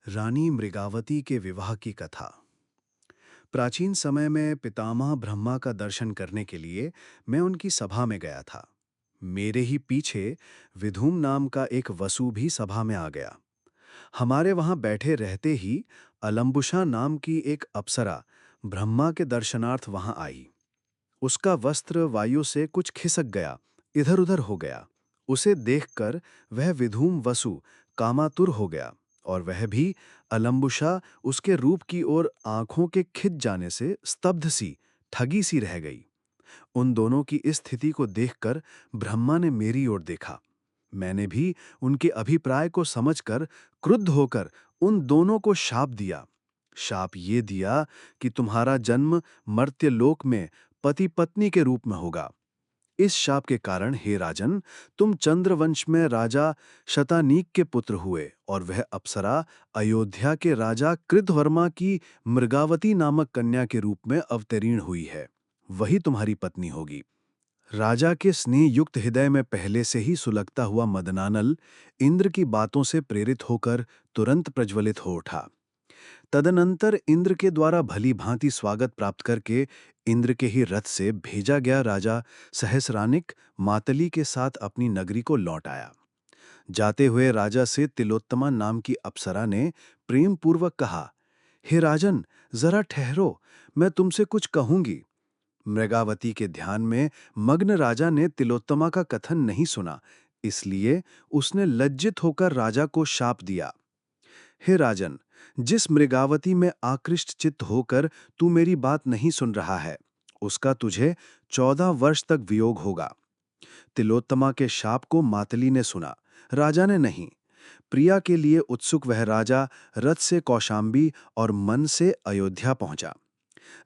रानी मृगावती के विवाह की कथा। प्राचीन समय में पितामह ब्रह्मा का दर्शन करने के लिए मैं उनकी सभा में गया था। मेरे ही पीछे विधूम नाम का एक वसु भी सभा में आ गया। हमारे वहां बैठे रहते ही अलंबुशा नाम की एक अप्सरा ब्रह्मा के दर्शनार्थ वहां आई। उसका वस्त्र वायु से कुछ खिसक गया, इधर-उधर हो गया। उसे देखकर वह विधूम वसु कामातुर हो गया और वह भी अलंबुशा उसके रूप की ओर आंखों के खिंच जाने से स्तब्ध सी, ठगी सी रह गई। उन दोनों की इस स्थिति को देखकर ब्रह्मा ने मेरी ओर देखा। मैंने भी उनके अभिप्राय को समझकर क्रुद्ध होकर उन दोनों को शाप दिया। शाप ये दिया कि तुम्हारा जन्म मर्त्यलोक में पति पत्नी के रूप में होगा। इस शाप के कारण हे राजन, तुम चंद्रवंश में राजा शतानीक के पुत्र हुए और वह अप्सरा अयोध्या के राजा कृतवर्मा की मृगावती नामक कन्या के रूप में अवतीर्ण हुई है। वही तुम्हारी पत्नी होगी। राजा के स्नेह युक्त हृदय में पहले से ही सुलगता हुआ मदनानल इंद्र की बातों से प्रेरित होकर तुरंत प्रज्वलित हो उठा। तदनंतर इंद्र के द्वारा भली भांति स्वागत प्राप्त करके इंद्र के ही रथ से भेजा गया राजा सहस्रानिक मातली के साथ अपनी नगरी को लौट आया। जाते हुए राजा से तिलोत्तमा नाम की अप्सरा ने प्रेम पूर्वक कहा, हे राजन, जरा ठहरो, मैं तुमसे कुछ कहूंगी। मृगावती के ध्यान में मग्न राजा ने तिलोत्तमा का कथन नहीं सुना, इसलिए उसने लज्जित होकर राजा को शाप दिया। हे राजन, जिस मृगावती में आकृष्ट चित्त होकर तू मेरी बात नहीं सुन रहा है, उसका तुझे 14 वर्ष तक वियोग होगा। तिलोत्तमा के शाप को मातली ने सुना, राजा ने नहीं। प्रिया के लिए उत्सुक वह राजा रथ से कौशाम्बी और मन से अयोध्या पहुंचा।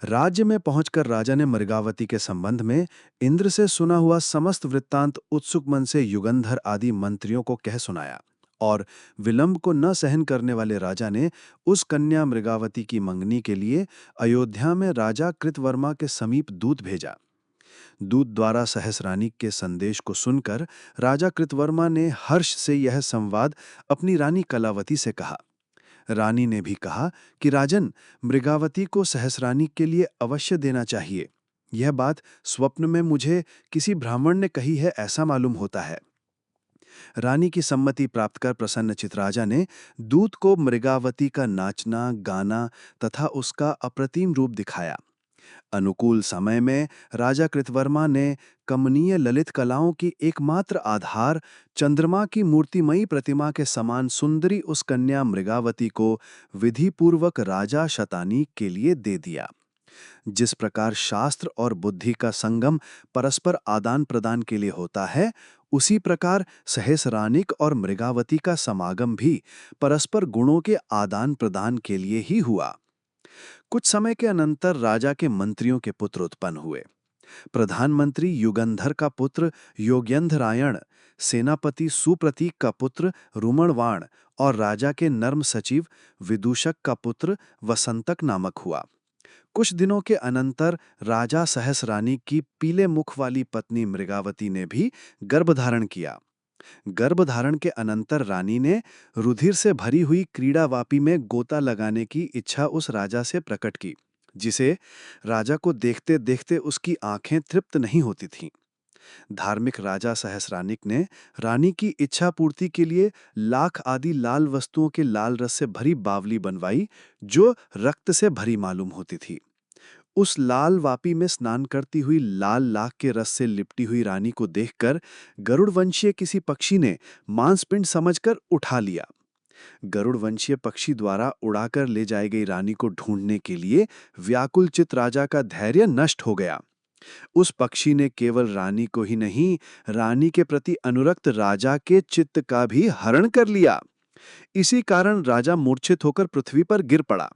राज्य में पहुंचकर राजा ने मृगावती के संबंध में इंद्र से सुना हुआ समस्त वृत्तांत उत्सुक मन से युगंधर आदि मंत्रियों को कह सुनाया और विलंब को न सहन करने वाले राजा ने उस कन्या मृगावती की मंगनी के लिए अयोध्या में राजा कृतवर्मा के समीप दूत भेजा। दूत द्वारा सहस्रानिक के संदेश को सुनकर राजा कृतवर्मा ने हर्ष से यह संवाद अपनी रानी कलावती से कहा। रानी ने भी कहा कि राजन, मृगावती को सहस्रानिक के लिए अवश्य देना चाहिए। यह बात स्वप्न में मुझे किसी ब्राह्मण ने कही है, ऐसा मालूम होता है। रानी की सम्मति प्राप्त कर प्रसन्न चितराजा ने दूत को मृगावती का नाचना, गाना तथा उसका अप्रतिम रूप दिखाया। अनुकूल समय में राजा कृतवर्मा ने कमनीय ललित कलाओं की एकमात्र आधार चंद्रमा की मूर्तिमयी प्रतिमा के समान सुंदरी उस कन्या मृगावती को विधिपूर्वक राजा शतानीक के लिए दे दिया। जिस प्रकार शास्त्र और बुद्धि का संगम परस्पर आदान प्रदान के लिए होता है, उसी प्रकार सहस्रानिक और मृगावती का समागम भी परस्पर गुणों के आदान प्रदान के लिए ही हुआ। कुछ समय के अनंतर राजा के मंत्रियों के पुत्र उत्पन्न हुए। प्रधानमंत्री युगंधर का पुत्र योग्यंधरायण, सेनापति सुप्रतीक का पुत्र रुमणवाण और राजा के नर्म सचिव विदूषक का पुत्र वसंतक नामक हुआ। कुछ दिनों के अनंतर राजा सहस्रानी की पीले मुख वाली पत्नी मृगावती ने भी गर्भधारण किया। गर्भधारण के अनंतर रानी ने रुधिर से भरी हुई क्रीड़ावापी में गोता लगाने की इच्छा उस राजा से प्रकट की, जिसे राजा को देखते देखते उसकी आंखें तृप्त नहीं होती थीं। धार्मिक राजा सहस्रानिक ने रानी की इच्छा पूर्ति के लिए लाख आदि लाल वस्तुओं के लाल रस से भरी बावली बनवाई, जो रक्त से भरी मालूम होती थी। उस लाल वापी में स्नान करती हुई लाल लाख के रस से लिपटी हुई रानी को देखकर गरुड़ वंशीय किसी पक्षी ने मांसपिंड समझकर उठा लिया। गरुड़ वंशीय पक्षी द्वारा उड़ाकर ले जाई गई रानी को ढूंढने के लिए व्याकुल चित राजा का धैर्य नष्ट हो गया। उस पक्षी ने केवल रानी को ही नहीं, रानी के प्रति अनुरक्त राजा के चित्त का भी हरण कर लिया। इसी कारण राजा मूर्छित होकर पृथ्वी पर गिर पड़ा।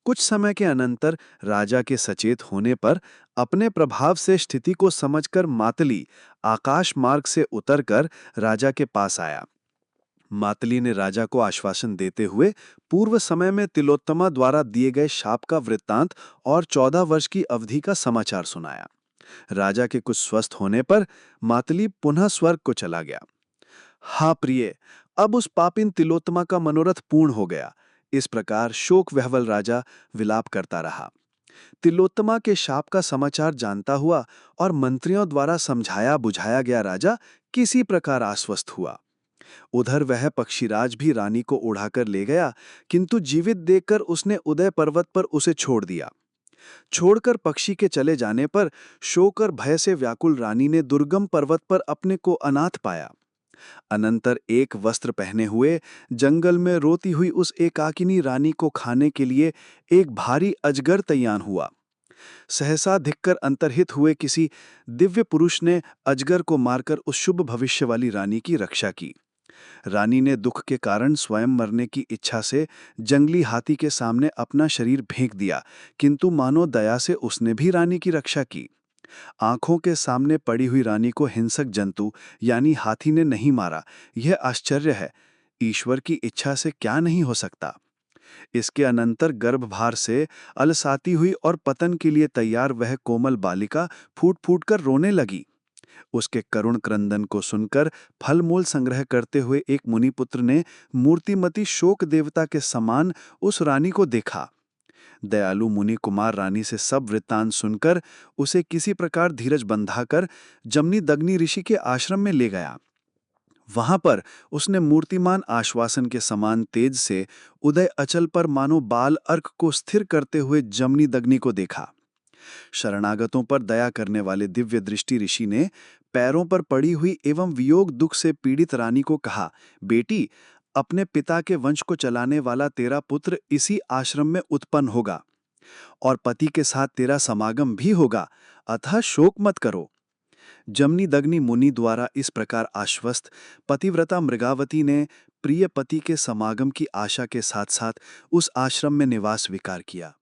कुछ समय के अनंतर राजा के सचेत होने पर अपने प्रभाव से स्थिति को समझकर मातली आकाश मार्ग से उतरकर राजा के पास आया। मातली ने राजा को आश्वासन देते हुए पूर्व समय में तिलोत्तमा द्वारा दिए गए शाप का वृत्तांत और 14 वर्ष की अवधि का समाचार सुनाया। राजा के कुछ स्वस्थ होने पर मातली पुनः स्वर्ग को चला गया। हा प्रिय, अब उस पापिन तिलोत्तमा का मनोरथ पूर्ण हो गया। इस प्रकार शोक विह्वल राजा विलाप करता रहा। तिलोत्तमा के शाप का समाचार जानता हुआ और मंत्रियों द्वारा समझाया बुझाया गया राजा किसी प्रकार आश्वस्त हुआ। उधर वह पक्षीराज भी रानी को उड़ाकर ले गया, किंतु जीवित देखकर उसने उदय पर्वत पर उसे छोड़ दिया। छोड़कर पक्षी के चले जाने पर शोक और भय से व्याकुल रानी ने दुर्गम पर्वत पर अपने को अनाथ पाया। अनंतर एक वस्त्र पहने हुए जंगल में रोती हुई उस एकाकिनी रानी को खाने के लिए एक भारी अजगर तैयार हुआ। सहसा धिक्कर अंतर्हित हुए किसी दिव्य पुरुष ने अजगर को मारकर उस शुभ भविष्य वाली रानी की रक्षा की। रानी ने दुख के कारण स्वयं मरने की इच्छा से जंगली हाथी के सामने अपना शरीर फेंक दिया, किंतु मानो दया से उसने भी रानी की रक्षा की। आंखों के सामने पड़ी हुई रानी को हिंसक जंतु यानी हाथी ने नहीं मारा, यह आश्चर्य है। ईश्वर की इच्छा से क्या नहीं हो सकता। इसके अनंतर गर्भभार से अलसाती हुई और पतन के लिए तैयार वह कोमल बालिका फूट फूट कर रोने लगी। उसके करुण क्रंदन को सुनकर फल मूल संग्रह करते हुए एक मुनिपुत्र ने मूर्तिमती शोक देवता के समान उस रानी को देखा। दयालु मुनि कुमार रानी से सब वृत्तांत सुनकर उसे किसी प्रकार धीरज बंधाकर जमनीदग्नि ऋषि के आश्रम में ले गया। वहां पर उसने मूर्तिमान आश्वासन के समान तेज से उदय अचल पर मानो बाल अर्क को स्थिर करते हुए जमनीदग्नि को देखा। शरणागतों पर दया करने वाले दिव्य दृष्टि ऋषि ने पैरों पर पड़ी हुई एवं वियोग दुख से पीड़ित रानी को कहा, बेटी, अपने पिता के वंश को चलाने वाला तेरा पुत्र इसी आश्रम में उत्पन्न होगा और पति के साथ तेरा समागम भी होगा, अतः शोक मत करो। जमनीदग्नि मुनि द्वारा इस प्रकार आश्वस्त पतिव्रता मृगावती ने प्रिय पति के समागम की आशा के साथ साथ उस आश्रम में निवास स्वीकार किया।